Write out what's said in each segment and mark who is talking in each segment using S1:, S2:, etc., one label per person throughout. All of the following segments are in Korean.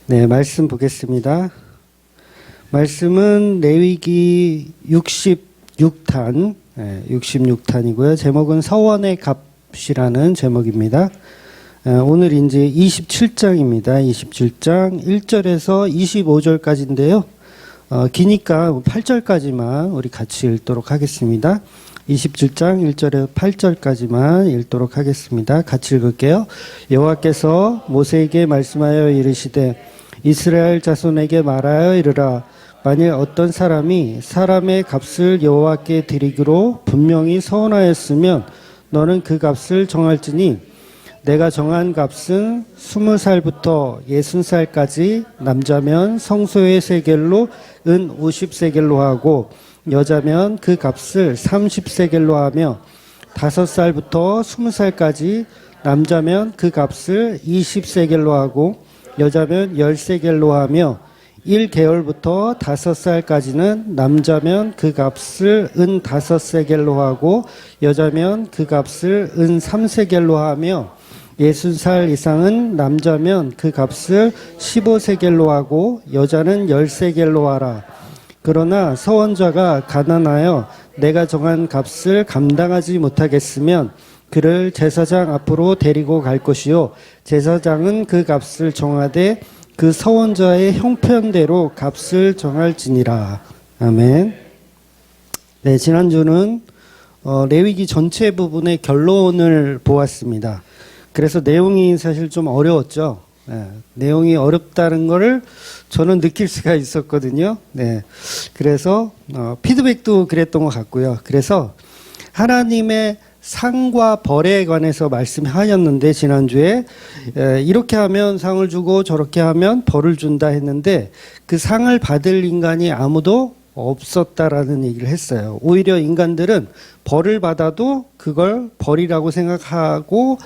S1: 네, 말씀 보겠습니다. 말씀은 레위기 66탄, 66탄이고요. 제목은 서원의 값이라는 제목입니다. 오늘 이제 27장입니다. 27장 1절에서 25절까지인데요. 기니까 8절까지만 우리 같이 읽도록 하겠습니다. 27장 1절에서 8절까지만 읽도록 하겠습니다. 같이 읽을게요. 여호와께서 모세에게 말씀하여 이르시되 이스라엘 자손에게 말하여 이르라. 만일 어떤 사람이 사람의 값을 여호와께 드리기로 분명히 서원하였으면 너는 그 값을 정할지니 내가 정한 값은 20살부터 60살까지 남자면 성소의 세겔로 은 50세겔로 하고 여자면 그 값을 30세겔로 하며 5살부터 20살까지 남자면 그 값을 20세겔로 하고 여자면 10세겔로 하며 1개월부터 5살까지는 남자면 그 값을 은 5세겔로 하고 여자면 그 값을 은 3세겔로 하며 60살 이상은 남자면 그 값을 15세겔로 하고 여자는 10세겔로 하라. 그러나 서원자가 가난하여 내가 정한 값을 감당하지 못하겠으면 그를 제사장 앞으로 데리고 갈 것이요 제사장은 그 값을 정하되 그 서원자의 형편대로 값을 정할지니라. 아멘. 네, 지난주는 레위기 전체 부분의 결론을 보았습니다. 그래서 내용이 사실 좀 어려웠죠. 네, 내용이 어렵다는 거를 저는 느낄 수가 있었거든요. 네, 그래서 피드백도 그랬던 것 같고요. 그래서 하나님의 상과 벌에 관해서 말씀하였는데 지난주에 이렇게 하면 상을 주고 저렇게 하면 벌을 준다 했는데 그 상을 받을 인간이 아무도 없었다라는 얘기를 했어요. 오히려 인간들은 벌을 받아도 그걸 벌이라고 생각하고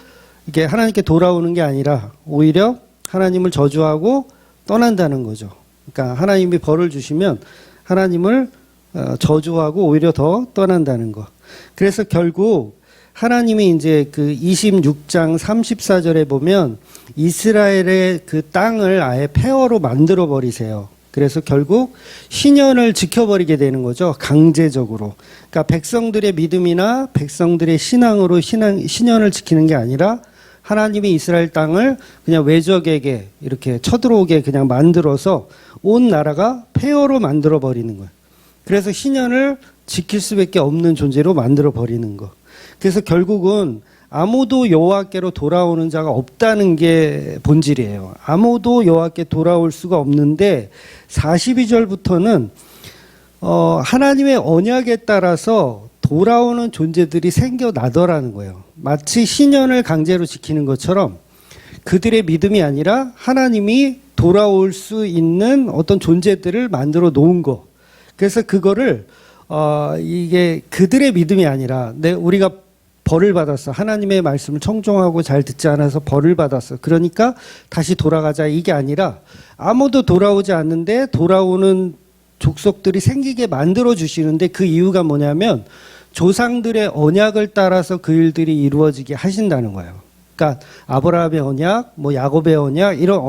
S1: 이게 하나님께 돌아오는 게 아니라 오히려 하나님을 저주하고 떠난다는 거죠. 그러니까 하나님이 벌을 주시면 하나님을 저주하고 오히려 더 떠난다는 거. 그래서 결국 하나님이 이제 그 26장 34절에 보면 이스라엘의 그 땅을 아예 폐허로 만들어 버리세요. 그래서 결국 신년을 지켜버리게 되는 거죠. 강제적으로. 그러니까 백성들의 믿음이나 백성들의 신앙으로 신년을 지키는 게 아니라 하나님이 이스라엘 땅을 그냥 외적에게 이렇게 쳐들어오게 그냥 만들어서 온 나라가 폐허로 만들어 버리는 거예요. 그래서 신년을 지킬 수밖에 없는 존재로 만들어 버리는 거. 그래서 결국은 아무도 여호와께로 돌아오는 자가 없다는 게 본질이에요. 아무도 여호와께 돌아올 수가 없는데 42절부터는 하나님의 언약에 따라서 돌아오는 존재들이 생겨나더라는 거예요. 마치 신년을 강제로 지키는 것처럼 그들의 믿음이 아니라 하나님이 돌아올 수 있는 어떤 존재들을 만들어 놓은 거. 그래서 그거를 이게 그들의 믿음이 아니라 우리가 벌을 받았어. 하나님의 말씀을 청종하고 잘 듣지 않아서 벌을 받았어. 그러니까 다시 돌아가자. 이게 아니라 아무도 돌아오지 않는데 돌아오는 족속들이 생기게 만들어 주시는데 그 이유가 뭐냐면 조상들의 언약을 따라서 그 일들이 이루어지게 하신다는 거예요. 그러니까 아브라함의 언약, 뭐 야곱의 언약 이런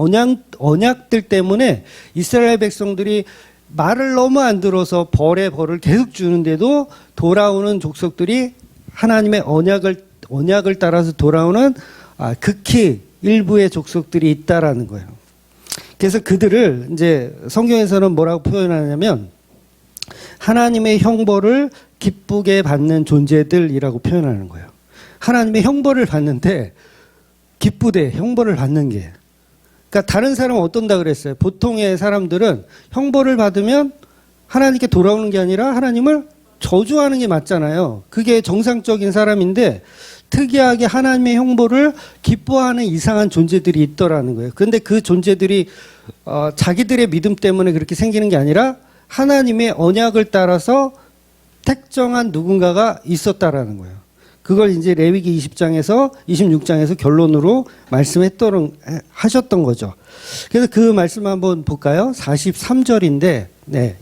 S1: 언약들 때문에 이스라엘 백성들이 말을 너무 안 들어서 벌의 벌을 계속 주는데도 돌아오는 족속들이 하나님의 언약을 따라서 돌아오는 극히 일부의 족속들이 있다라는 거예요. 그래서 그들을 이제 성경에서는 뭐라고 표현하냐면 하나님의 형벌을 기쁘게 받는 존재들이라고 표현하는 거예요. 하나님의 형벌을 받는데 기쁘대, 형벌을 받는 게. 그러니까 다른 사람은 어떤다 그랬어요. 보통의 사람들은 형벌을 받으면 하나님께 돌아오는 게 아니라 하나님을 저주하는 게 맞잖아요. 그게 정상적인 사람인데 특이하게 하나님의 형벌을 기뻐하는 이상한 존재들이 있더라는 거예요. 그런데 그 존재들이 자기들의 믿음 때문에 그렇게 생기는 게 아니라 하나님의 언약을 따라서 특정한 누군가가 있었다라는 거예요. 그걸 이제 레위기 20장에서 26장에서 결론으로 하셨던 거죠. 그래서 그 말씀 한번 볼까요? 43절인데,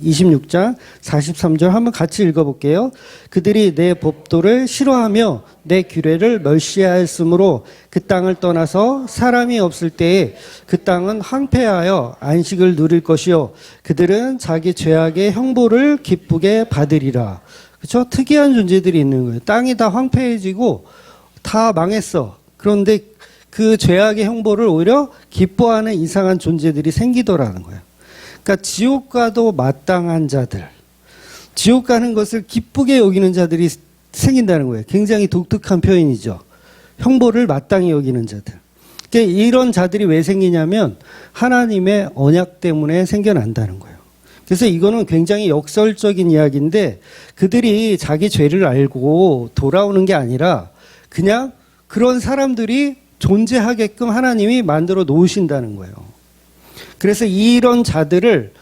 S1: 26장 43절 한번 같이 읽어볼게요. 그들이 내 법도를 싫어하며 내 규례를 멸시하였으므로 그 땅을 떠나서 사람이 없을 때에 그 땅은 황폐하여 안식을 누릴 것이요 그들은 자기 죄악의 형벌을 기쁘게 받으리라. 그렇죠? 특이한 존재들이 있는 거예요. 땅이 다 황폐해지고 다 망했어. 그런데 그 죄악의 형벌을 오히려 기뻐하는 이상한 존재들이 생기더라는 거예요. 그러니까 지옥 가도 마땅한 자들, 지옥 가는 것을 기쁘게 여기는 자들이 생긴다는 거예요. 굉장히 독특한 표현이죠. 형벌을 마땅히 여기는 자들. 그러니까 이런 자들이 왜 생기냐면 하나님의 언약 때문에 생겨난다는 거예요. 그래서 이거는 굉장히 역설적인 이야기인데 그들이 자기 죄를 알고 돌아오는 게 아니라 그냥 그런 사람들이 존재하게끔 하나님이 만들어 놓으신다는 거예요. 그래서 이런 자들을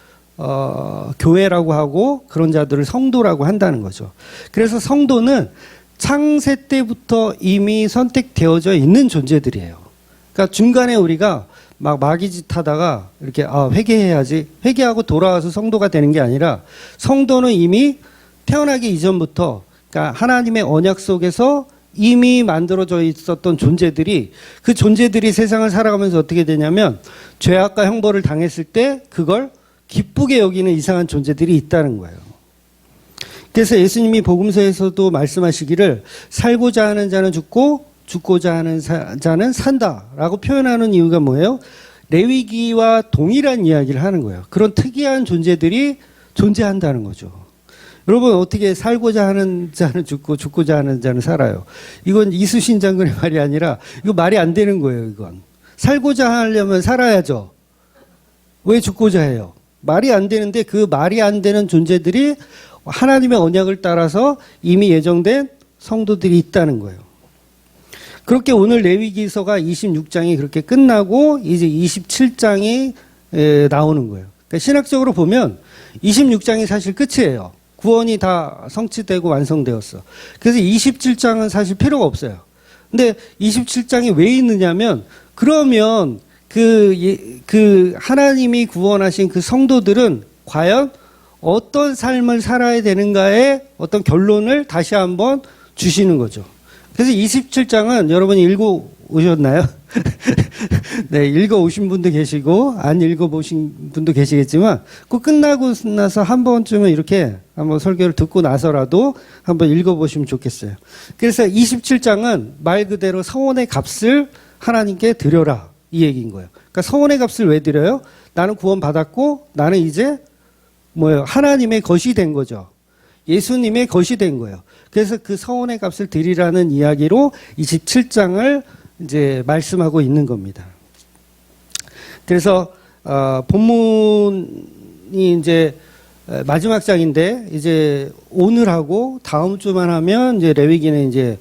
S1: 교회라고 하고 그런 자들을 성도라고 한다는 거죠. 그래서 성도는 창세 때부터 이미 선택되어져 있는 존재들이에요. 그러니까 중간에 우리가 막 마귀짓 하다가 이렇게 회개해야지 회개하고 돌아와서 성도가 되는 게 아니라 성도는 이미 태어나기 이전부터 그러니까 하나님의 언약 속에서 이미 만들어져 있었던 존재들이 그 존재들이 세상을 살아가면서 어떻게 되냐면 죄악과 형벌을 당했을 때 그걸 기쁘게 여기는 이상한 존재들이 있다는 거예요. 그래서 예수님이 복음서에서도 말씀하시기를 살고자 하는 자는 죽고 죽고자 하는 자는 산다라고 표현하는 이유가 뭐예요? 레위기와 동일한 이야기를 하는 거예요. 그런 특이한 존재들이 존재한다는 거죠. 여러분 어떻게 살고자 하는 자는 죽고 죽고자 하는 자는 살아요. 이건 이수신 장군의 말이 아니라 이거 말이 안 되는 거예요. 이건 살고자 하려면 살아야죠. 왜 죽고자 해요? 말이 안 되는데 그 말이 안 되는 존재들이 하나님의 언약을 따라서 이미 예정된 성도들이 있다는 거예요. 그렇게 오늘 레위기서가 26장이 그렇게 끝나고 이제 27장이 나오는 거예요. 그러니까 신학적으로 보면 26장이 사실 끝이에요. 구원이 다 성취되고 완성되었어. 그래서 27장은 사실 필요가 없어요. 근데 27장이 왜 있느냐면 그러면 그 하나님이 구원하신 그 성도들은 과연 어떤 삶을 살아야 되는가에 어떤 결론을 다시 한번 주시는 거죠. 그래서 27장은 여러분이 읽어 오셨나요? 네, 읽어 오신 분도 계시고 안 읽어 보신 분도 계시겠지만 꼭 끝나고 나서 한 번쯤은 이렇게 한번 설교를 듣고 나서라도 한번 읽어 보시면 좋겠어요. 그래서 27장은 말 그대로 서원의 값을 하나님께 드려라 이 얘기인 거예요. 그러니까 서원의 값을 왜 드려요? 나는 구원 받았고 나는 이제 하나님의 것이 된 거죠. 예수님의 것이 된 거예요. 그래서 그 서원의 값을 드리라는 이야기로 27장을 이제 말씀하고 있는 겁니다. 그래서 본문이 이제 마지막 장인데 이제 오늘하고 다음 주만 하면 이제 레위기는 이제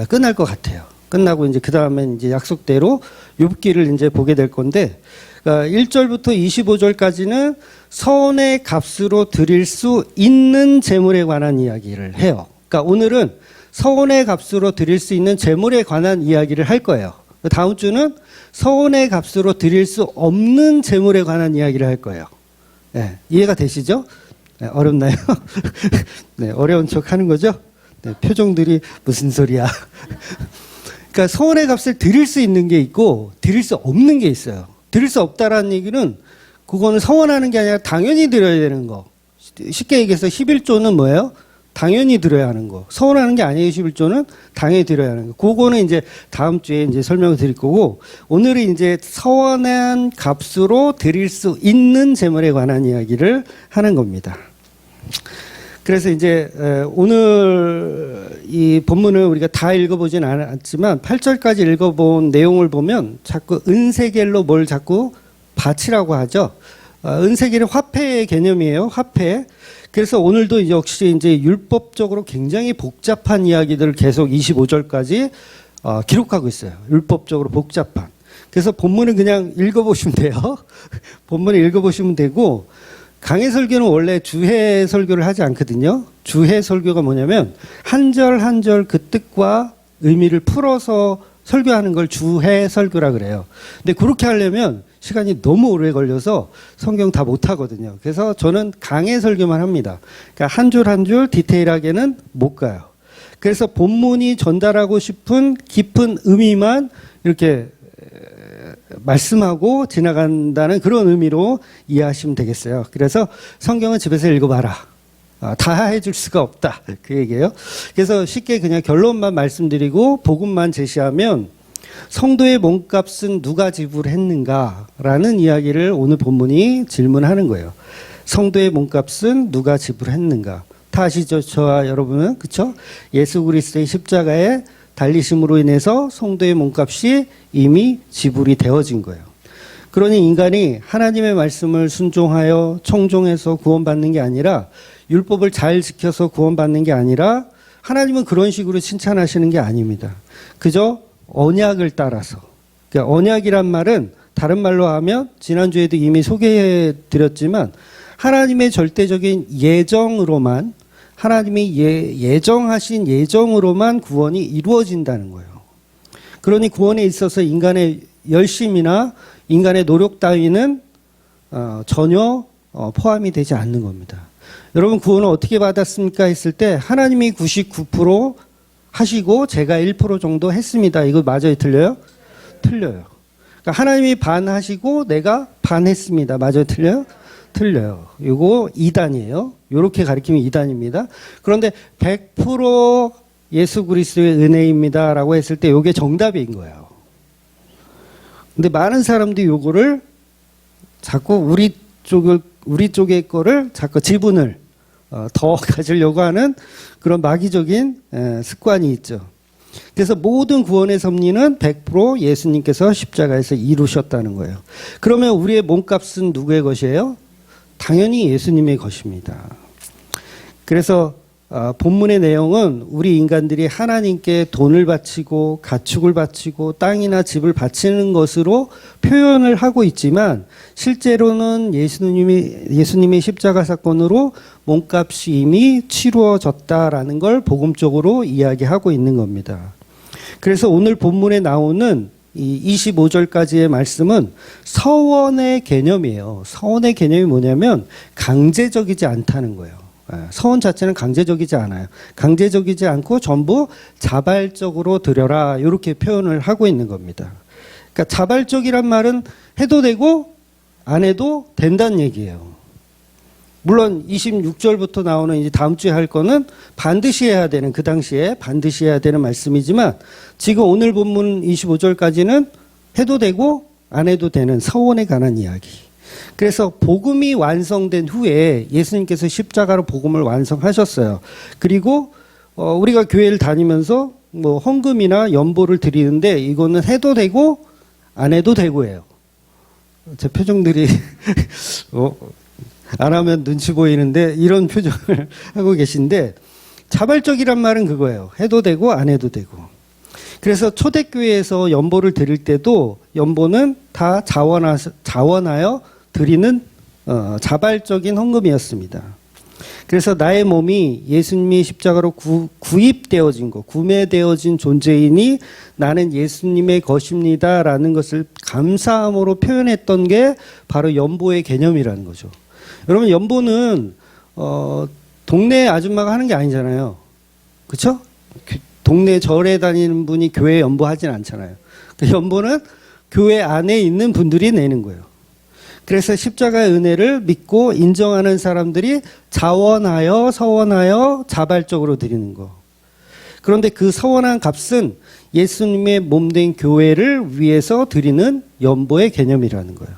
S1: 끝날 것 같아요. 끝나고 이제 그 다음에 이제 약속대로 욥기를 이제 보게 될 건데 1절부터 25절까지는 서원의 값으로 드릴 수 있는 재물에 관한 이야기를 해요. 그러니까 오늘은 서원의 값으로 드릴 수 있는 재물에 관한 이야기를 할 거예요. 다음 주는 서원의 값으로 드릴 수 없는 재물에 관한 이야기를 할 거예요. 네, 이해가 되시죠? 네, 어렵나요? 네, 어려운 척 하는 거죠? 네, 표정들이 무슨 소리야. 그러니까 서원의 값을 드릴 수 있는 게 있고 드릴 수 없는 게 있어요. 드릴 수 없다라는 얘기는 그거는 서원하는 게 아니라 당연히 드려야 되는 거. 쉽게 얘기해서 11조는 뭐예요? 당연히 드려야 하는 거. 서원하는 게 아니에요. 11조는 당연히 드려야 하는 거. 그거는 이제 다음 주에 이제 설명을 드릴 거고 오늘은 이제 서원한 값으로 드릴 수 있는 재물에 관한 이야기를 하는 겁니다. 그래서 이제 오늘 이 본문을 우리가 다 읽어보진 않았지만 8절까지 읽어본 내용을 보면 자꾸 은세겔로 뭘 자꾸 바치라고 하죠. 은세겔은 화폐의 개념이에요. 화폐. 그래서 오늘도 역시 이제 율법적으로 굉장히 복잡한 이야기들을 계속 25절까지 기록하고 있어요. 율법적으로 복잡한. 그래서 본문은 그냥 읽어보시면 돼요. 본문을 읽어보시면 되고 강해 설교는 원래 주해 설교를 하지 않거든요. 주해 설교가 뭐냐면 한 절 한 절 그 뜻과 의미를 풀어서 설교하는 걸 주해 설교라 그래요. 근데 그렇게 하려면 시간이 너무 오래 걸려서 성경 다 못하거든요. 그래서 저는 강해 설교만 합니다. 그러니까 한 줄 한 줄 디테일하게는 못 가요. 그래서 본문이 전달하고 싶은 깊은 의미만 이렇게 말씀하고 지나간다는 그런 의미로 이해하시면 되겠어요. 그래서 성경은 집에서 읽어봐라. 다 해줄 수가 없다. 그 얘기예요. 그래서 쉽게 그냥 결론만 말씀드리고 복음만 제시하면 성도의 몸값은 누가 지불했는가라는 이야기를 오늘 본문이 질문하는 거예요. 성도의 몸값은 누가 지불했는가? 다 아시죠? 저와 여러분은 그렇죠? 예수 그리스도의 십자가에 달리심으로 인해서 성도의 몸값이 이미 지불이 되어진 거예요. 그러니 인간이 하나님의 말씀을 순종하여 청종해서 구원받는 게 아니라 율법을 잘 지켜서 구원받는 게 아니라 하나님은 그런 식으로 칭찬하시는 게 아닙니다. 그저 언약을 따라서. 그러니까 언약이란 말은 다른 말로 하면 지난주에도 이미 소개해 드렸지만 하나님의 절대적인 예정으로만 하나님이 예정하신 예정으로만 구원이 이루어진다는 거예요. 그러니 구원에 있어서 인간의 열심이나 인간의 노력 따위는 전혀 포함이 되지 않는 겁니다. 여러분 구원을 어떻게 받았습니까 했을 때 하나님이 99% 하시고 제가 1% 정도 했습니다. 이거 맞아요? 틀려요? 틀려요. 그러니까 하나님이 반 하시고 내가 반 했습니다. 맞아요? 틀려요? 틀려요. 이거 2단이에요. 이렇게 가리키면 2단입니다. 그런데 100% 예수 그리스도의 은혜입니다 라고 했을 때 이게 정답인 거예요. 근데 많은 사람들이 이거를 자꾸 우리 쪽의 거를 자꾸 지분을 더 가지려고 하는 그런 마귀적인 습관이 있죠. 그래서 모든 구원의 섭리는 100% 예수님께서 십자가에서 이루셨다는 거예요. 그러면 우리의 몸값은 누구의 것이에요? 당연히 예수님의 것입니다. 그래서 본문의 내용은 우리 인간들이 하나님께 돈을 바치고 가축을 바치고 땅이나 집을 바치는 것으로 표현을 하고 있지만 실제로는 예수님의 십자가 사건으로 몸값이 이미 치루어졌다라는 걸 복음적으로 이야기하고 있는 겁니다. 그래서 오늘 본문에 나오는 이 25절까지의 말씀은 서원의 개념이에요. 서원의 개념이 뭐냐면 강제적이지 않다는 거예요. 서원 자체는 강제적이지 않아요. 강제적이지 않고 전부 자발적으로 드려라 이렇게 표현을 하고 있는 겁니다. 그러니까 자발적이란 말은 해도 되고 안 해도 된다는 얘기예요. 물론 26절부터 나오는 이제 다음 주에 할 거는 반드시 해야 되는 그 당시에 반드시 해야 되는 말씀이지만 지금 오늘 본문 25절까지는 해도 되고 안 해도 되는 서원에 관한 이야기. 그래서 복음이 완성된 후에 예수님께서 십자가로 복음을 완성하셨어요. 그리고 우리가 교회를 다니면서 뭐 헌금이나 연보를 드리는데 이거는 해도 되고 안 해도 되고예요. 제 표정들이 안 하면 눈치 보이는데 이런 표정을 하고 계신데 자발적이란 말은 그거예요. 해도 되고 안 해도 되고. 그래서 초대교회에서 연보를 드릴 때도 연보는 다 자원하여 드리는 자발적인 헌금이었습니다. 그래서 나의 몸이 예수님의 십자가로 구입되어진 것, 구매되어진 존재이니 나는 예수님의 것입니다라는 것을 감사함으로 표현했던 게 바로 연보의 개념이라는 거죠. 여러분 연보는 동네 아줌마가 하는 게 아니잖아요. 그렇죠? 동네 절에 다니는 분이 교회에 연보하진 않잖아요. 연보는 교회 안에 있는 분들이 내는 거예요. 그래서 십자가의 은혜를 믿고 인정하는 사람들이 자원하여 서원하여 자발적으로 드리는 거. 그런데 그 서원한 값은 예수님의 몸된 교회를 위해서 드리는 연보의 개념이라는 거예요.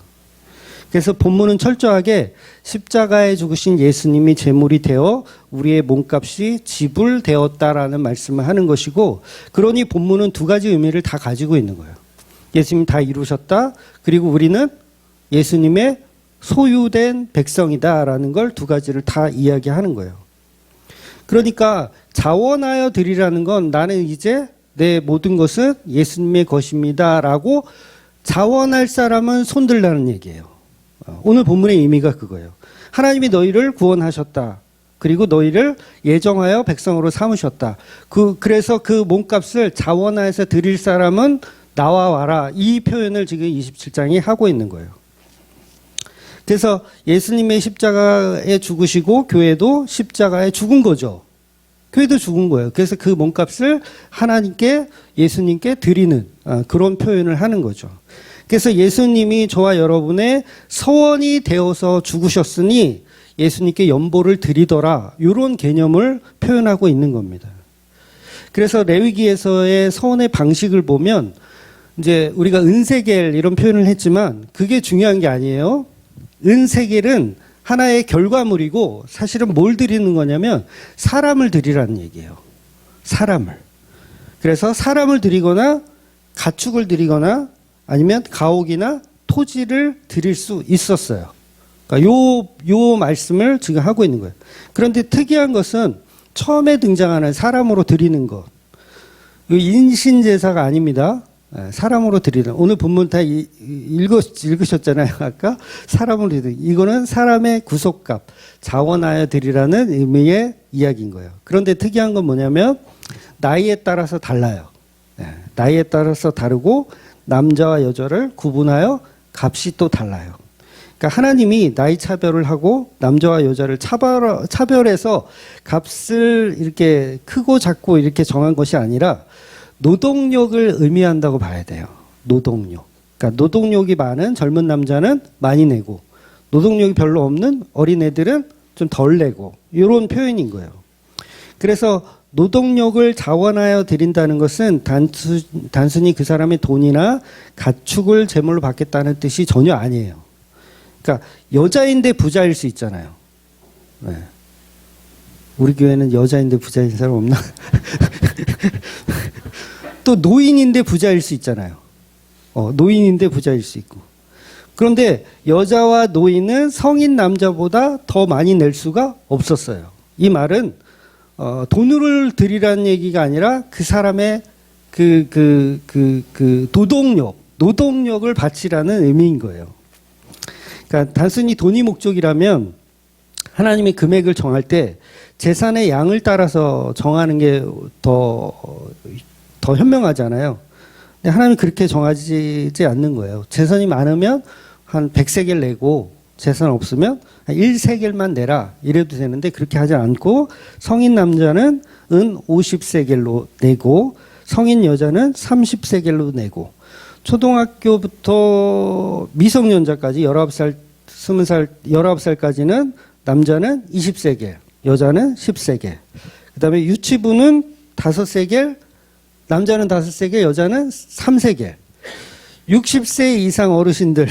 S1: 그래서 본문은 철저하게 십자가에 죽으신 예수님이 제물이 되어 우리의 몸값이 지불되었다라는 말씀을 하는 것이고, 그러니 본문은 두 가지 의미를 다 가지고 있는 거예요. 예수님이 다 이루셨다. 그리고 우리는 예수님의 소유된 백성이다라는 걸 두 가지를 다 이야기하는 거예요. 그러니까 자원하여 드리라는 건 나는 이제 내 모든 것은 예수님의 것입니다라고 자원할 사람은 손들라는 얘기예요. 오늘 본문의 의미가 그거예요. 하나님이 너희를 구원하셨다. 그리고 너희를 예정하여 백성으로 삼으셨다. 그래서 그 몸값을 자원하여서 드릴 사람은 나와 와라. 이 표현을 지금 27장이 하고 있는 거예요. 그래서 예수님의 십자가에 죽으시고 교회도 십자가에 죽은 거죠. 교회도 죽은 거예요. 그래서 그 몸값을 하나님께 예수님께 드리는 그런 표현을 하는 거죠. 그래서 예수님이 저와 여러분의 서원이 되어서 죽으셨으니 예수님께 연보를 드리더라. 이런 개념을 표현하고 있는 겁니다. 그래서 레위기에서의 서원의 방식을 보면 이제 우리가 은세겔 이런 표현을 했지만 그게 중요한 게 아니에요. 은세겔은 하나의 결과물이고 사실은 뭘 드리는 거냐면 사람을 드리라는 얘기예요. 사람을. 그래서 사람을 드리거나 가축을 드리거나 아니면 가옥이나 토지를 드릴 수 있었어요. 그러니까 요 말씀을 지금 하고 있는 거예요. 그런데 특이한 것은 처음에 등장하는 사람으로 드리는 것. 인신제사가 아닙니다. 사람으로 드리는. 오늘 본문 다 읽으셨잖아요. 아까 사람으로 드리는. 이거는 사람의 구속값, 자원하여 드리라는 의미의 이야기인 거예요. 그런데 특이한 건 뭐냐면 나이에 따라서 달라요. 나이에 따라서 다르고 남자와 여자를 구분하여 값이 또 달라요. 그러니까 하나님이 나이 차별을 하고 남자와 여자를 차별해서 값을 이렇게 크고 작고 이렇게 정한 것이 아니라 노동력을 의미한다고 봐야 돼요. 노동력. 그러니까 노동력이 많은 젊은 남자는 많이 내고 노동력이 별로 없는 어린애들은 좀 덜 내고 이런 표현인 거예요. 그래서 노동력을 자원하여 드린다는 것은 단순히 그 사람의 돈이나 가축을 제물로 받겠다는 뜻이 전혀 아니에요. 그러니까 여자인데 부자일 수 있잖아요. 네. 우리 교회는 여자인데 부자인 사람 없나? 또 노인인데 부자일 수 있잖아요. 노인인데 부자일 수 있고. 그런데 여자와 노인은 성인 남자보다 더 많이 낼 수가 없었어요. 이 말은 돈을 드리라는 얘기가 아니라 그 사람의 노동력을 바치라는 의미인 거예요. 그러니까 단순히 돈이 목적이라면 하나님의 금액을 정할 때 재산의 양을 따라서 정하는 게 더 현명하잖아요. 근데 하나님은 그렇게 정하지 않는 거예요. 재산이 많으면 한 100세겔 내고 재산 없으면 1세겔만 내라 이래도 되는데 그렇게 하지 않고 성인 남자는 은 50세겔로 내고 성인 여자는 30세겔로 내고 초등학교부터 미성년자까지 19살, 20살, 19살까지는 남자는 20세겔, 여자는 10세겔. 그 다음에 유치부는 5세겔, 남자는 5세겔, 여자는 3세겔. 60세 이상 어르신들,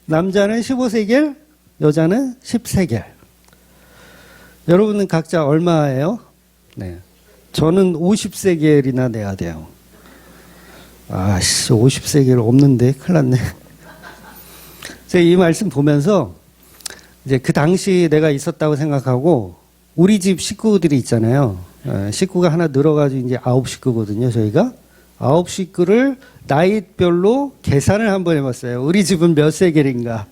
S1: 남자는 15세겔, 여자는 10세겔. 여러분은 각자 얼마예요? 네. 저는 50세겔이나 내야 돼요. 아씨, 50세겔 없는데 큰일 났네. 제가 이 말씀 보면서 이제 그 당시 내가 있었다고 생각하고 우리 집 식구들이 있잖아요. 식구가 하나 늘어가지고 이제 9식구거든요. 저희가 9식구를 나이별로 계산을 한번 해봤어요. 우리 집은 몇 세겔인가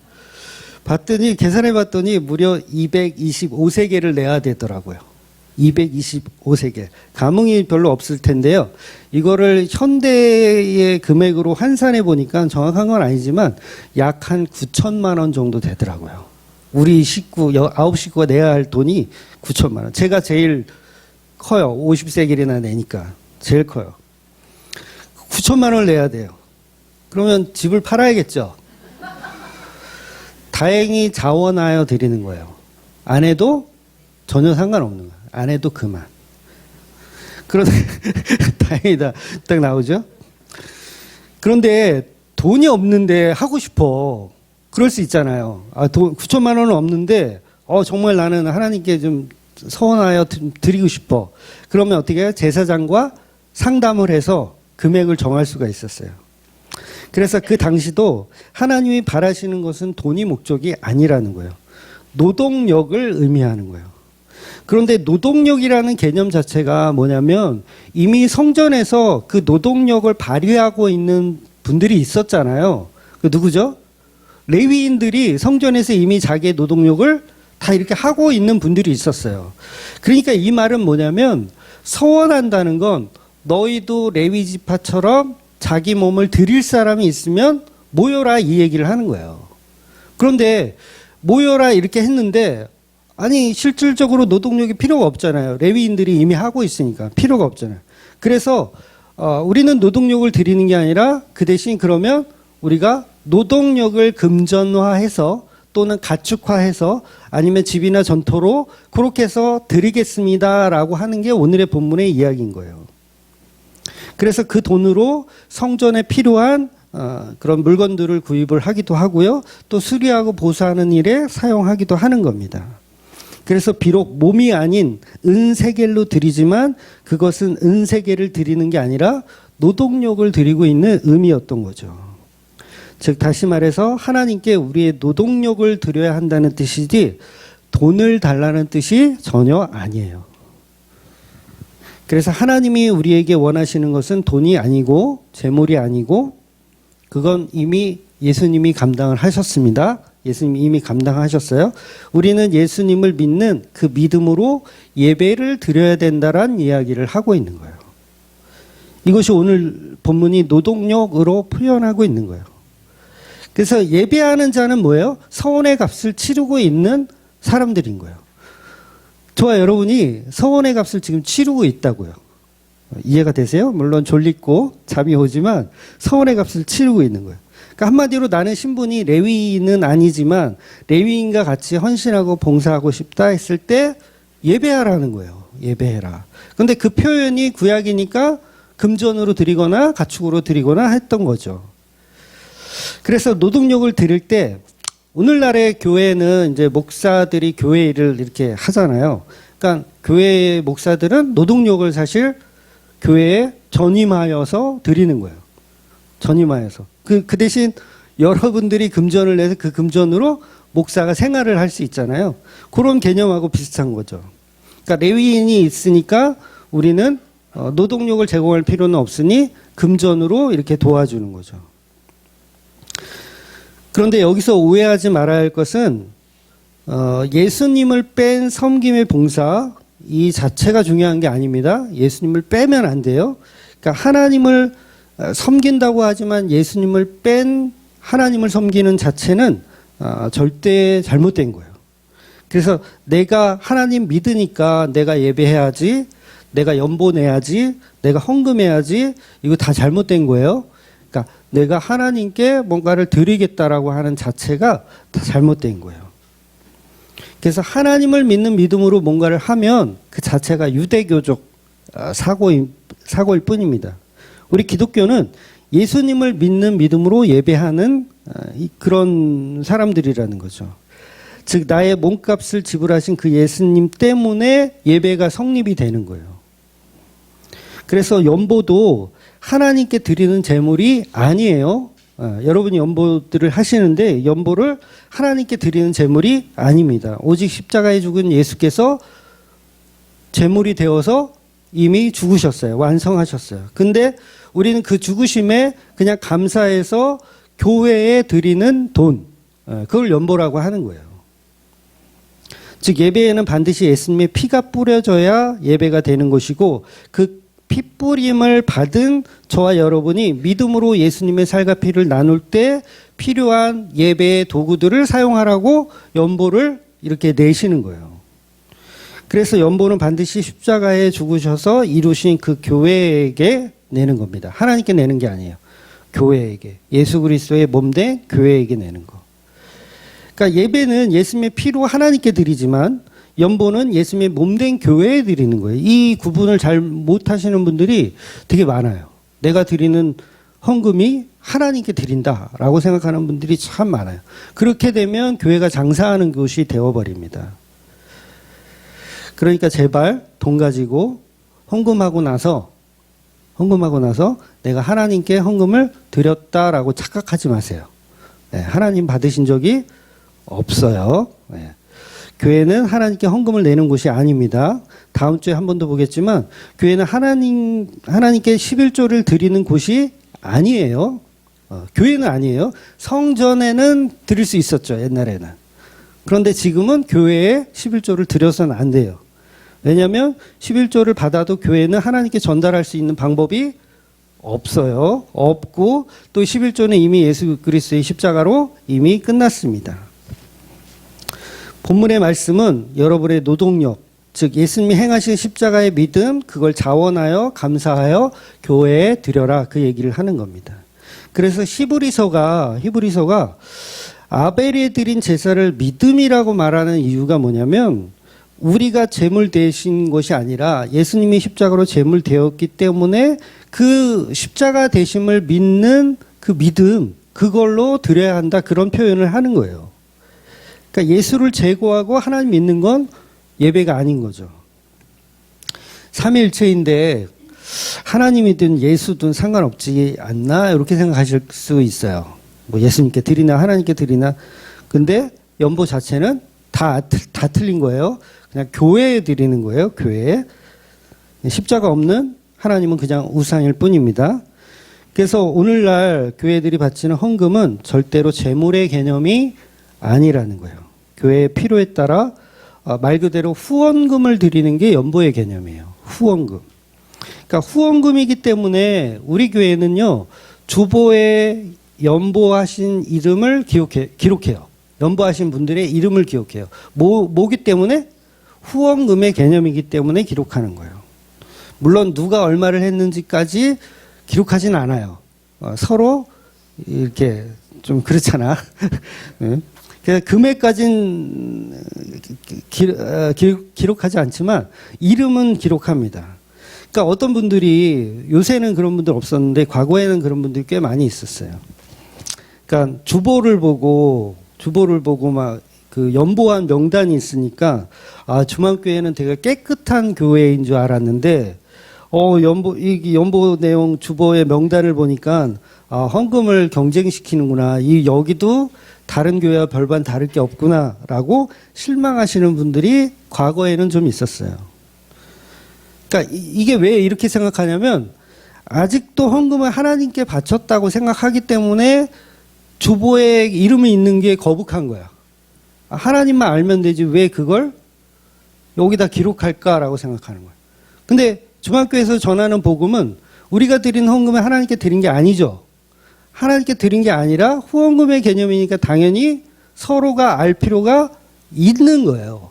S1: 계산해봤더니 무려 225세겔을 내야 되더라고요. 225세겔. 감흥이 별로 없을 텐데요. 이거를 현대의 금액으로 환산해 보니까 정확한 건 아니지만 약 한 9천만 원 정도 되더라고요. 우리 9식구가 내야 할 돈이 9천만 원. 제가 제일 커요. 50세겔이나 내니까. 제일 커요. 9천만 원을 내야 돼요. 그러면 집을 팔아야겠죠. 다행히 자원하여 드리는 거예요. 안 해도 전혀 상관없는 거예요. 안 해도 그만. 그런데 다행이다. 딱 나오죠. 그런데 돈이 없는데 하고 싶어. 그럴 수 있잖아요. 9천만 원은 없는데 정말 나는 하나님께 좀 서원하여 드리고 싶어. 그러면 어떻게 해요? 제사장과 상담을 해서 금액을 정할 수가 있었어요. 그래서 그 당시도 하나님이 바라시는 것은 돈이 목적이 아니라는 거예요. 노동력을 의미하는 거예요. 그런데 노동력이라는 개념 자체가 뭐냐면 이미 성전에서 그 노동력을 발휘하고 있는 분들이 있었잖아요. 그 누구죠? 레위인들이 성전에서 이미 자기의 노동력을 다 다 이렇게 하고 있는 분들이 있었어요. 그러니까 이 말은 뭐냐면 서원한다는 건 너희도 레위 지파처럼 자기 몸을 드릴 사람이 있으면 모여라 이 얘기를 하는 거예요. 그런데 모여라 이렇게 했는데 아니 실질적으로 노동력이 필요가 없잖아요. 레위인들이 이미 하고 있으니까 필요가 없잖아요. 그래서 우리는 노동력을 드리는 게 아니라 그 대신 그러면 우리가 노동력을 금전화해서 또는 가축화해서 아니면 집이나 전토로 그렇게 해서 드리겠습니다라고 하는 게 오늘의 본문의 이야기인 거예요. 그래서 그 돈으로 성전에 필요한 그런 물건들을 구입을 하기도 하고요. 또 수리하고 보수하는 일에 사용하기도 하는 겁니다. 그래서 비록 몸이 아닌 은세겔로 드리지만 그것은 은세겔을 드리는 게 아니라 노동력을 드리고 있는 의미였던 거죠. 즉 다시 말해서 하나님께 우리의 노동력을 드려야 한다는 뜻이지 돈을 달라는 뜻이 전혀 아니에요. 그래서 하나님이 우리에게 원하시는 것은 돈이 아니고 재물이 아니고 그건 이미 예수님이 감당을 하셨습니다. 예수님이 이미 감당하셨어요. 우리는 예수님을 믿는 그 믿음으로 예배를 드려야 된다라는 이야기를 하고 있는 거예요. 이것이 오늘 본문이 노동력으로 표현하고 있는 거예요. 그래서 예배하는 자는 뭐예요? 서원의 값을 치르고 있는 사람들인 거예요. 저와 여러분이 서원의 값을 지금 치르고 있다고요. 이해가 되세요? 물론 졸리고 잠이 오지만 서원의 값을 치르고 있는 거예요. 그러니까 한마디로 나는 신분이 레위인은 아니지만 레위인과 같이 헌신하고 봉사하고 싶다 했을 때 예배하라는 거예요. 예배해라. 그런데 그 표현이 구약이니까 금전으로 드리거나 가축으로 드리거나 했던 거죠. 그래서 노동력을 드릴 때 오늘날의 교회는 이제 목사들이 교회 일을 이렇게 하잖아요. 그러니까 교회 목사들은 노동력을 사실 교회에 전임하여서 드리는 거예요. 전임하여서. 그 대신 여러분들이 금전을 내서 그 금전으로 목사가 생활을 할 수 있잖아요. 그런 개념하고 비슷한 거죠. 그러니까 레위인이 있으니까 우리는 노동력을 제공할 필요는 없으니 금전으로 이렇게 도와주는 거죠. 그런데 여기서 오해하지 말아야 할 것은 예수님을 뺀 섬김의 봉사 이 자체가 중요한 게 아닙니다. 예수님을 빼면 안 돼요. 그러니까 하나님을 섬긴다고 하지만 예수님을 뺀 하나님을 섬기는 자체는 절대 잘못된 거예요. 그래서 내가 하나님 믿으니까 내가 예배해야지, 내가 연보 내야지, 내가 헌금해야지, 이거 다 잘못된 거예요. 그러니까 내가 하나님께 뭔가를 드리겠다라고 하는 자체가 다 잘못된 거예요. 그래서 하나님을 믿는 믿음으로 뭔가를 하면 그 자체가 유대교적 사고일 뿐입니다. 우리 기독교는 예수님을 믿는 믿음으로 예배하는 그런 사람들이라는 거죠. 즉 나의 몸값을 지불하신 그 예수님 때문에 예배가 성립이 되는 거예요. 그래서 연보도 하나님께 드리는 제물이 아니에요. 여러분이 연보들을 하시는데 연보를 하나님께 드리는 제물이 아닙니다. 오직 십자가에 죽은 예수께서 제물이 되어서 이미 죽으셨어요. 완성하셨어요. 근데 우리는 그 죽으심에 그냥 감사해서 교회에 드리는 돈, 그걸 연보라고 하는 거예요. 즉 예배에는 반드시 예수님의 피가 뿌려져야 예배가 되는 것이고 그 피 뿌림을 받은 저와 여러분이 믿음으로 예수님의 살과 피를 나눌 때 필요한 예배의 도구들을 사용하라고 연보를 이렇게 내시는 거예요. 그래서 연보는 반드시 십자가에 죽으셔서 이루신 그 교회에게 내는 겁니다. 하나님께 내는 게 아니에요. 교회에게. 예수 그리스도의 몸된 교회에게 내는 거. 그러니까 예배는 예수님의 피로 하나님께 드리지만 연보는 예수님의 몸된 교회에 드리는 거예요. 이 구분을 잘 못하시는 분들이 되게 많아요. 내가 드리는 헌금이 하나님께 드린다라고 생각하는 분들이 참 많아요. 그렇게 되면 교회가 장사하는 곳이 되어버립니다. 그러니까 제발 돈 가지고 헌금하고 나서 내가 하나님께 헌금을 드렸다라고 착각하지 마세요. 네, 하나님 받으신 적이 없어요. 네. 교회는 하나님께 헌금을 내는 곳이 아닙니다. 다음 주에 한 번 더 보겠지만 교회는 하나님께 11조를 드리는 곳이 아니에요. 교회는 아니에요. 성전에는 드릴 수 있었죠. 옛날에는. 그런데 지금은 교회에 11조를 드려서는 안 돼요. 왜냐하면 11조를 받아도 교회는 하나님께 전달할 수 있는 방법이 없어요. 없고 또 11조는 이미 예수 그리스도의 십자가로 이미 끝났습니다. 본문의 말씀은 여러분의 노동력, 즉 예수님이 행하신 십자가의 믿음, 그걸 자원하여 감사하여 교회에 드려라, 그 얘기를 하는 겁니다. 그래서 히브리서가 아벨이 드린 제사를 믿음이라고 말하는 이유가 뭐냐면, 우리가 제물 되신 것이 아니라 예수님이 십자가로 제물 되었기 때문에 그 십자가 되심을 믿는 그 믿음, 그걸로 드려야 한다, 그런 표현을 하는 거예요. 그러니까 예수를 제거하고 하나님 믿는 건 예배가 아닌 거죠. 삼위일체인데 하나님이든 예수든 상관없지 않나, 이렇게 생각하실 수 있어요. 뭐 예수님께 드리나 하나님께 드리나. 근데 연보 자체는 다 틀린 거예요. 그냥 교회에 드리는 거예요. 교회에. 십자가 없는 하나님은 그냥 우상일 뿐입니다. 그래서 오늘날 교회들이 바치는 헌금은 절대로 재물의 개념이 아니라는 거예요. 교회의 필요에 따라 말 그대로 후원금을 드리는 게 연보의 개념이에요. 후원금. 그러니까 후원금이기 때문에 우리 교회는요, 주보에 연보하신 이름을 기록해요. 연보하신 분들의 이름을 기록해요. 뭐기 때문에? 후원금의 개념이기 때문에 기록하는 거예요. 물론 누가 얼마를 했는지까지 기록하진 않아요. 서로 이렇게 좀 그렇잖아. 그래서 금액까지는 기록하지 않지만 이름은 기록합니다. 그러니까 어떤 분들이, 요새는 그런 분들 없었는데 과거에는 그런 분들이 꽤 많이 있었어요. 그러니까 주보를 보고 막 그 연보한 명단이 있으니까 주만교회는 되게 깨끗한 교회인 줄 알았는데 연보 내용 주보의 명단을 보니까 헌금을 경쟁시키는구나, 여기도 다른 교회와 별반 다를 게 없구나라고 실망하시는 분들이 과거에는 좀 있었어요. 그러니까 이게 왜 이렇게 생각하냐면, 아직도 헌금을 하나님께 바쳤다고 생각하기 때문에 주보에 이름이 있는 게 거북한 거야. 하나님만 알면 되지 왜 그걸 여기다 기록할까라고 생각하는 거야. 근데 주만교에서 전하는 복음은 우리가 드린 헌금을 하나님께 드린 게 아니죠. 하나님께 드린 게 아니라 후원금의 개념이니까 당연히 서로가 알 필요가 있는 거예요.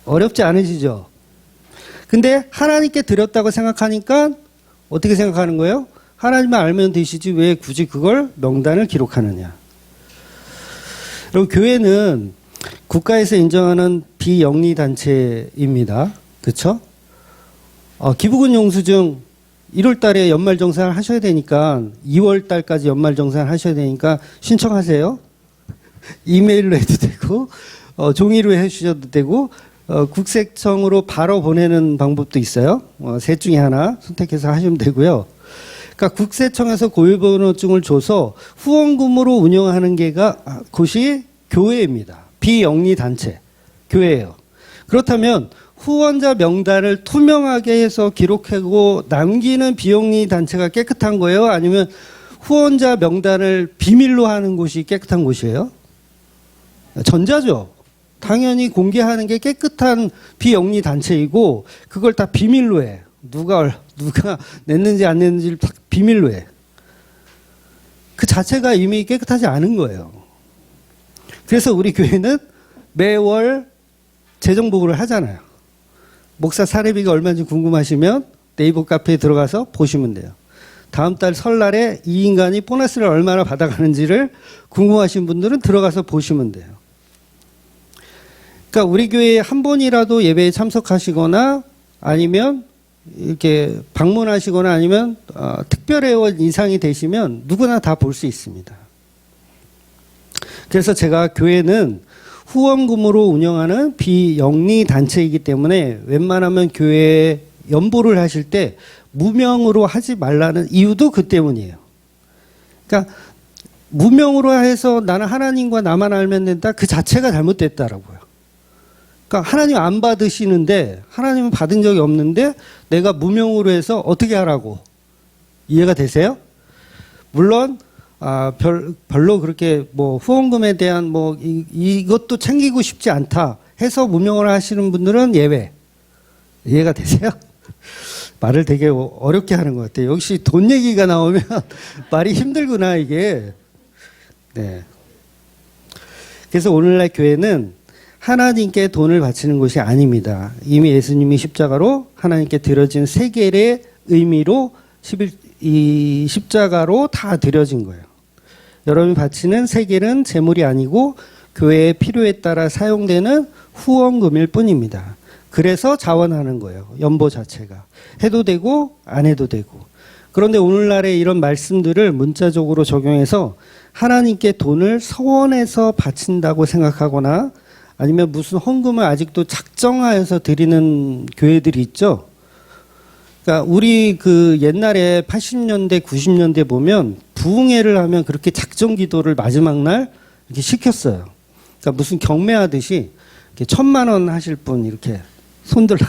S1: 어렵지 않으시죠? 근데 하나님께 드렸다고 생각하니까 어떻게 생각하는 거예요? 하나님만 알면 되시지 왜 굳이 그걸 명단을 기록하느냐. 그리고 교회는 국가에서 인정하는 비영리 단체입니다. 그렇죠? 기부금 영수증 1월 달에 연말정산을 하셔야 되니까 2월 달까지 연말정산을 하셔야 되니까 신청하세요. 이메일로 해도 되고 종이로 해주셔도 되고 국세청으로 바로 보내는 방법도 있어요. 셋 중에 하나 선택해서 하시면 되고요. 그러니까 국세청에서 고유번호증을 줘서 후원금으로 운영하는 곳이 교회입니다. 비영리 단체, 교회예요. 그렇다면 후원자 명단을 투명하게 해서 기록하고 남기는 비영리 단체가 깨끗한 거예요? 아니면 후원자 명단을 비밀로 하는 곳이 깨끗한 곳이에요? 전자죠. 당연히 공개하는 게 깨끗한 비영리 단체이고 그걸 다 비밀로 해. 누가 냈는지 안 냈는지를 다 비밀로 해. 그 자체가 이미 깨끗하지 않은 거예요. 그래서 우리 교회는 매월 재정보고를 하잖아요. 목사 사례비가 얼마인지 궁금하시면 네이버 카페에 들어가서 보시면 돼요. 다음 달 설날에 이 인간이 보너스를 얼마나 받아가는지를 궁금하신 분들은 들어가서 보시면 돼요. 그러니까 우리 교회에 한 번이라도 예배에 참석하시거나 아니면 이렇게 방문하시거나 아니면 특별회원 이상이 되시면 누구나 다 볼 수 있습니다. 그래서 제가 교회는 후원금으로 운영하는 비영리 단체이기 때문에 웬만하면 교회에 연보를 하실 때 무명으로 하지 말라는 이유도 그 때문이에요. 그러니까 무명으로 해서 나는 하나님과 나만 알면 된다, 그 자체가 잘못됐다라고요. 그러니까 하나님 안 받으시는데, 하나님은 받은 적이 없는데 내가 무명으로 해서 어떻게 하라고. 이해가 되세요? 물론 별로 그렇게 뭐 후원금에 대한 뭐 이것도 챙기고 싶지 않다 해서 무명을 하시는 분들은 예외. 이해가 되세요? 말을 되게 어렵게 하는 것 같아요. 역시 돈 얘기가 나오면 말이 힘들구나, 이게. 네. 그래서 오늘날 교회는 하나님께 돈을 바치는 곳이 아닙니다. 이미 예수님이 십자가로 하나님께 드려진 세겔의 의미로 이 십자가로 다 드려진 거예요. 여러분이 바치는 세겔은 재물이 아니고 교회의 필요에 따라 사용되는 후원금일 뿐입니다. 그래서 자원하는 거예요. 연보 자체가. 해도 되고 안 해도 되고. 그런데 오늘날의 이런 말씀들을 문자적으로 적용해서 하나님께 돈을 서원해서 바친다고 생각하거나 아니면 무슨 헌금을 아직도 작정하여서 드리는 교회들이 있죠. 그러니까 우리 그 옛날에 80년대, 90년대 보면 부흥회를 하면 그렇게 작정 기도를 마지막 날 이렇게 시켰어요. 그러니까 무슨 경매하듯이 이렇게 1,000만 원 하실 분 이렇게 손들라.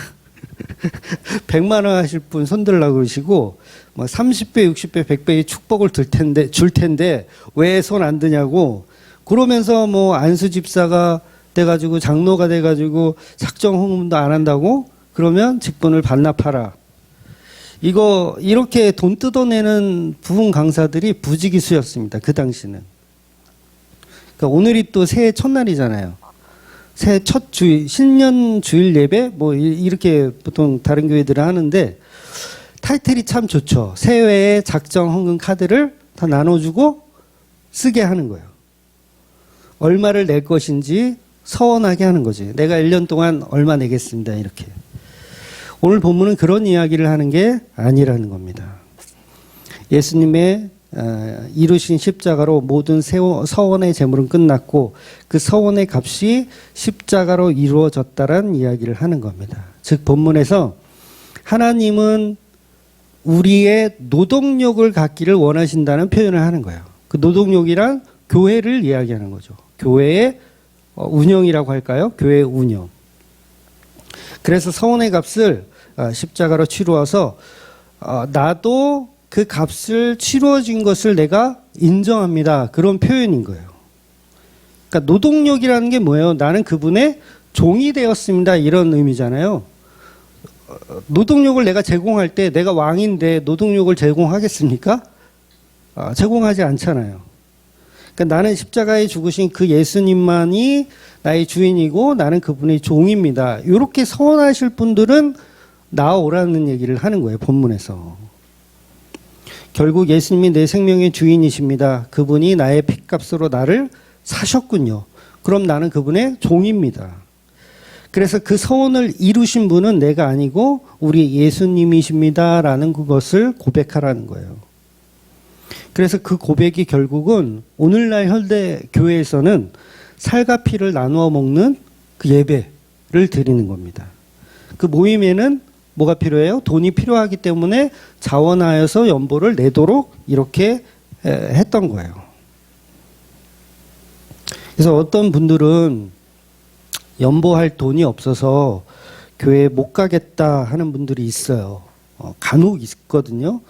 S1: 100만 원 하실 분 손들라 그러시고 뭐 30배, 60배, 100배의 축복을 줄 텐데 왜 손 안 드냐고 그러면서 뭐 안수 집사가 돼가지고 장로가 돼가지고 작정 헌금도 안 한다고 그러면 직분을 반납하라. 이거 이렇게 돈 뜯어내는 부흥 강사들이 부지기수였습니다. 그 당시는. 그러니까 오늘이 또 새해 첫날이잖아요. 새해 첫 주일, 신년 주일 예배 뭐 이렇게 보통 다른 교회들은 하는데 타이틀이 참 좋죠. 새해의 작정 헌금 카드를 다 나눠주고 쓰게 하는 거예요. 얼마를 낼 것인지 서원하게 하는 거지. 내가 1년 동안 얼마 내겠습니다. 이렇게. 오늘 본문은 그런 이야기를 하는 게 아니라는 겁니다. 예수님의 이루신 십자가로 모든 서원의 제물은 끝났고 그 서원의 값이 십자가로 이루어졌다라는 이야기를 하는 겁니다. 즉 본문에서 하나님은 우리의 노동력을 갖기를 원하신다는 표현을 하는 거예요. 그 노동력이란 교회를 이야기하는 거죠. 교회의 운영이라고 할까요? 교회의 운영. 그래서 서원의 값을 십자가로 치루어서 나도 그 값을 치루어진 것을 내가 인정합니다. 그런 표현인 거예요. 그러니까 노동력이라는 게 뭐예요? 나는 그분의 종이 되었습니다. 이런 의미잖아요. 노동력을 내가 제공할 때 내가 왕인데 노동력을 제공하겠습니까? 제공하지 않잖아요. 그러니까 나는 십자가에 죽으신 그 예수님만이 나의 주인이고 나는 그분의 종입니다. 이렇게 서원하실 분들은 나오라는 얘기를 하는 거예요. 본문에서. 결국 예수님이 내 생명의 주인이십니다. 그분이 나의 핏값으로 나를 사셨군요. 그럼 나는 그분의 종입니다. 그래서 그 서원을 이루신 분은 내가 아니고 우리 예수님이십니다라는 그것을 고백하라는 거예요. 그래서 그 고백이 결국은 오늘날 현대 교회에서는 살과 피를 나누어 먹는 그 예배를 드리는 겁니다. 그 모임에는 뭐가 필요해요? 돈이 필요하기 때문에 자원하여서 연보를 내도록 이렇게 했던 거예요. 그래서 어떤 분들은 연보할 돈이 없어서 교회에 못 가겠다 하는 분들이 있어요. 간혹 있거든요.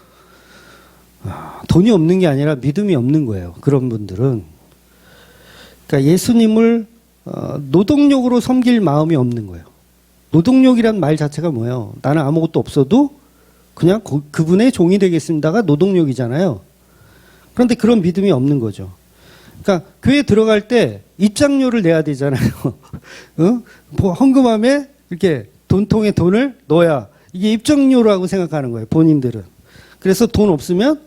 S1: 돈이 없는 게 아니라 믿음이 없는 거예요. 그런 분들은. 그러니까 예수님을 노동력으로 섬길 마음이 없는 거예요. 노동력이란 말 자체가 뭐예요? 나는 아무것도 없어도 그냥 그분의 종이 되겠습니다가 노동력이잖아요. 그런데 그런 믿음이 없는 거죠. 그러니까 교회 들어갈 때 입장료를 내야 되잖아요. 헌금함에 이렇게 돈통에 돈을 넣어야 이게 입장료라고 생각하는 거예요. 본인들은. 그래서 돈 없으면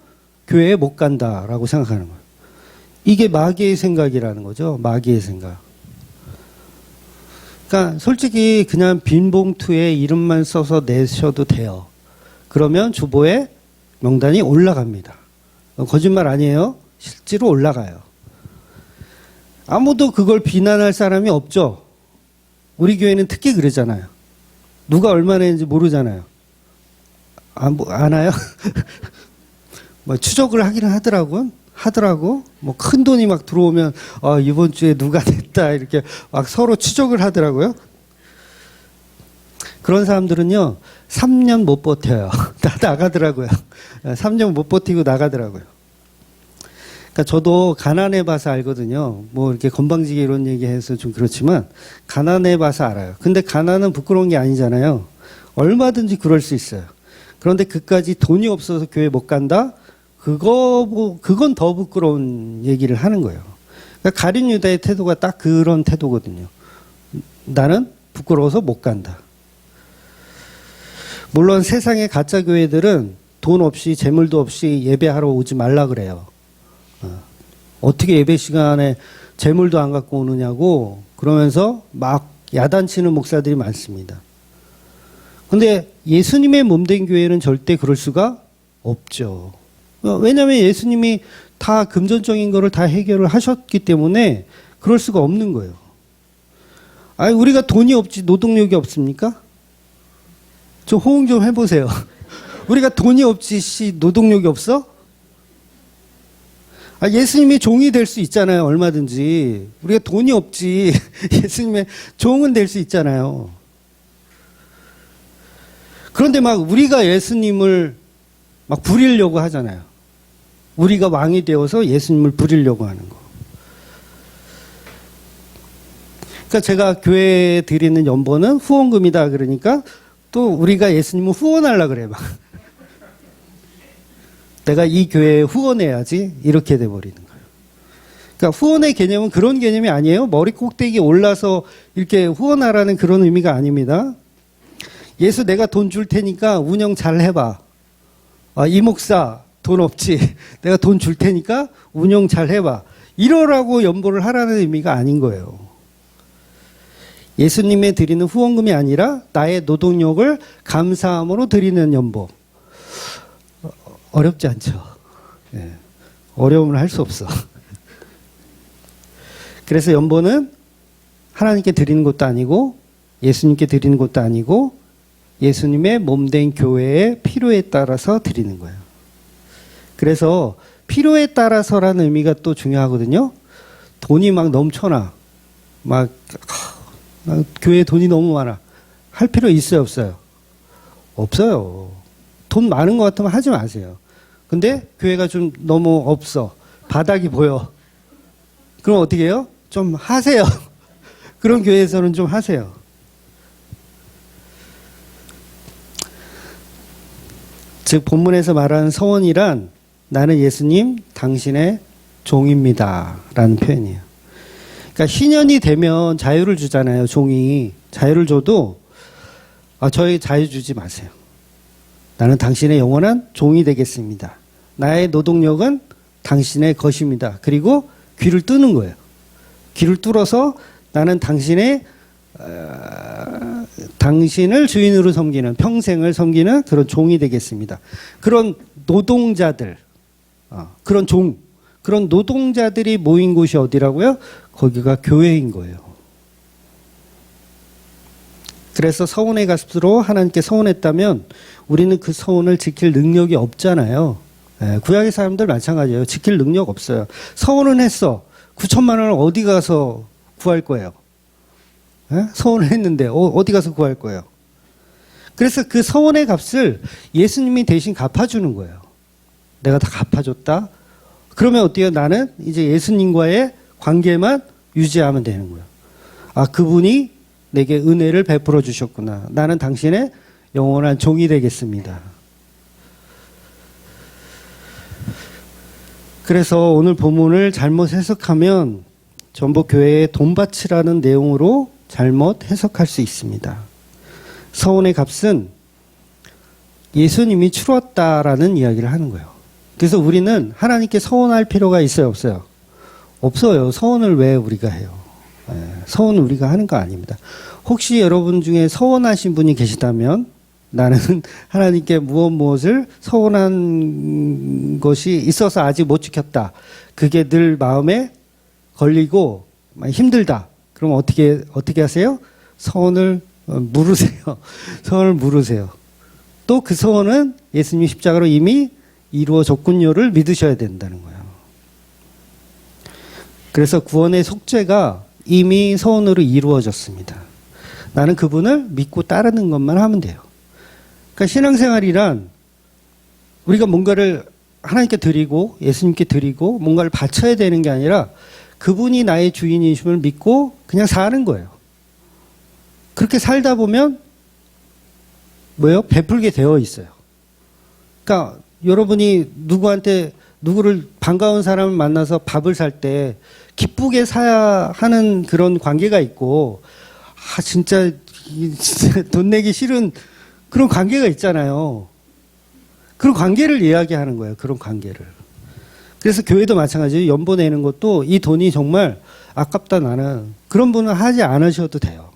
S1: 교회에 못 간다라고 생각하는 거예요. 이게 마귀의 생각이라는 거죠. 마귀의 생각. 그러니까 솔직히 그냥 빈 봉투에 이름만 써서 내셔도 돼요. 그러면 주보에 명단이 올라갑니다. 거짓말 아니에요. 실제로 올라가요. 아무도 그걸 비난할 사람이 없죠. 우리 교회는 특히 그러잖아요. 누가 얼마나 했는지 모르잖아요. 아나요? 뭐 추적을 하기는 하더라고. 뭐 큰 돈이 막 들어오면 이번 주에 누가 됐다 이렇게 막 서로 추적을 하더라고요. 그런 사람들은요 3년 못 버텨요. 다 나가더라고요. 3년 못 버티고 나가더라고요. 그러니까 저도 가난해 봐서 알거든요. 뭐 이렇게 건방지게 이런 얘기해서 좀 그렇지만 가난해 봐서 알아요. 근데 가난은 부끄러운 게 아니잖아요. 얼마든지 그럴 수 있어요. 그런데 그까지 돈이 없어서 교회 못 간다? 그건 더 부끄러운 얘기를 하는 거예요. 그러니까 가룟 유다의 태도가 딱 그런 태도거든요. 나는 부끄러워서 못 간다. 물론 세상의 가짜 교회들은 돈 없이 재물도 없이 예배하러 오지 말라 그래요. 어떻게 예배 시간에 재물도 안 갖고 오느냐고 그러면서 막 야단치는 목사들이 많습니다. 근데 예수님의 몸된 교회는 절대 그럴 수가 없죠. 왜냐하면 예수님이 다 금전적인 거를 다 해결을 하셨기 때문에 그럴 수가 없는 거예요. 아니, 우리가 돈이 없지 노동력이 없습니까? 좀 호응 좀 해보세요. 우리가 돈이 없지 노동력이 없어? 예수님이 종이 될 수 있잖아요. 얼마든지. 우리가 돈이 없지 예수님의 종은 될 수 있잖아요. 그런데 막 우리가 예수님을 막 부리려고 하잖아요. 우리가 왕이 되어서 예수님을 부리려고 하는 거. 그러니까 제가 교회에 드리는 연보는 후원금이다 그러니까 또 우리가 예수님을 후원하려고 그래 막. 내가 이 교회에 후원해야지 이렇게 돼버리는 거예요. 그러니까 후원의 개념은 그런 개념이 아니에요. 머리 꼭대기에 올라서 이렇게 후원하라는 그런 의미가 아닙니다. 예수 내가 돈 줄 테니까 운영 잘 해봐. 이 목사 돈 없지. 내가 돈 줄 테니까 운영 잘 해봐. 이러라고 연보를 하라는 의미가 아닌 거예요. 예수님에 드리는 후원금이 아니라 나의 노동력을 감사함으로 드리는 연보. 어렵지 않죠. 예. 어려움을 할 수 없어. 그래서 연보는 하나님께 드리는 것도 아니고 예수님께 드리는 것도 아니고 예수님의 몸된 교회의 필요에 따라서 드리는 거예요. 그래서 필요에 따라서라는 의미가 또 중요하거든요. 돈이 막 넘쳐나. 막 교회에 돈이 너무 많아. 할 필요 있어요, 없어요? 없어요. 돈 많은 것 같으면 하지 마세요. 근데 교회가 좀 너무 없어. 바닥이 보여. 그럼 어떻게 해요? 좀 하세요. 그런 교회에서는 좀 하세요. 즉 본문에서 말하는 서원이란 나는 예수님 당신의 종입니다 라는 표현이에요. 그러니까 신년이 되면 자유를 주잖아요. 종이. 자유를 줘도 저희 자유 주지 마세요. 나는 당신의 영원한 종이 되겠습니다. 나의 노동력은 당신의 것입니다. 그리고 귀를 뜨는 거예요. 귀를 뚫어서 나는 당신을 주인으로 섬기는, 평생을 섬기는 그런 종이 되겠습니다. 그런 노동자들, 그런 종, 그런 노동자들이 모인 곳이 어디라고요? 거기가 교회인 거예요. 그래서 서원의 값으로 하나님께 서원했다면 우리는 그 서원을 지킬 능력이 없잖아요. 구약의 사람들 마찬가지예요. 지킬 능력 없어요. 서원은 했어. 9천만 원을 어디 가서 구할 거예요? 서원을 했는데 어디 가서 구할 거예요? 그래서 그 서원의 값을 예수님이 대신 갚아주는 거예요. 내가 다 갚아줬다. 그러면 어때요? 나는 이제 예수님과의 관계만 유지하면 되는 거예요. 그분이 내게 은혜를 베풀어 주셨구나. 나는 당신의 영원한 종이 되겠습니다. 그래서 오늘 본문을 잘못 해석하면 전복교회의 돈 바치라는 내용으로 잘못 해석할 수 있습니다. 서원의 값은 예수님이 치렀다라는 이야기를 하는 거예요. 그래서 우리는 하나님께 서원할 필요가 있어요, 없어요? 없어요. 서원을 왜 우리가 해요? 서원은 우리가 하는 거 아닙니다. 혹시 여러분 중에 서원하신 분이 계시다면 나는 하나님께 무엇을 서원한 것이 있어서 아직 못 지켰다. 그게 늘 마음에 걸리고 힘들다. 그럼 어떻게 하세요? 서원을 물으세요. 서원을 물으세요. 또 그 서원은 예수님 십자가로 이미 이루어졌군요를 믿으셔야 된다는 거예요. 그래서 구원의 속죄가 이미 서원으로 이루어졌습니다. 나는 그분을 믿고 따르는 것만 하면 돼요. 그러니까 신앙생활이란 우리가 뭔가를 하나님께 드리고 예수님께 드리고 뭔가를 바쳐야 되는 게 아니라 그분이 나의 주인이심을 믿고 그냥 사는 거예요. 그렇게 살다 보면 뭐예요? 베풀게 되어 있어요. 그러니까 여러분이 누구를 반가운 사람을 만나서 밥을 살 때 기쁘게 사야 하는 그런 관계가 있고, 진짜 돈 내기 싫은 그런 관계가 있잖아요. 그런 관계를 이야기하는 거예요. 그런 관계를. 그래서 교회도 마찬가지예요. 연보 내는 것도 이 돈이 정말 아깝다 나는, 그런 분은 하지 않으셔도 돼요.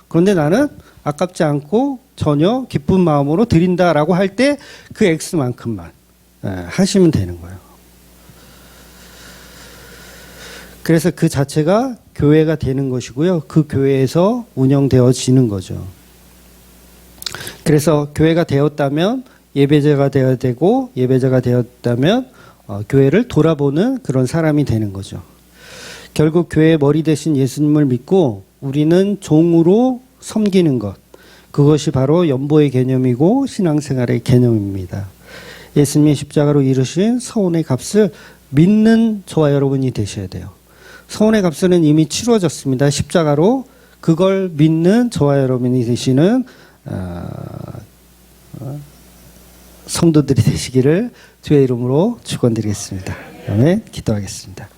S1: 그런데 나는 아깝지 않고 전혀 기쁜 마음으로 드린다라고 할 때 그 액수만큼만 하시면 되는 거예요. 그래서 그 자체가 교회가 되는 것이고요. 그 교회에서 운영되어지는 거죠. 그래서 교회가 되었다면 예배자가 되어야 되고, 예배자가 되었다면 교회를 돌아보는 그런 사람이 되는 거죠. 결국 교회의 머리 대신 예수님을 믿고 우리는 종으로 섬기는 것, 그것이 바로 연보의 개념이고 신앙생활의 개념입니다. 예수님이 십자가로 이루신 서원의 값을 믿는 저와 여러분이 되셔야 돼요. 서원의 값은 이미 치루어졌습니다. 십자가로. 그걸 믿는 저와 여러분이 되시는 성도들이 되시기를 주의 이름으로 축원드리겠습니다. 아멘. 기도하겠습니다.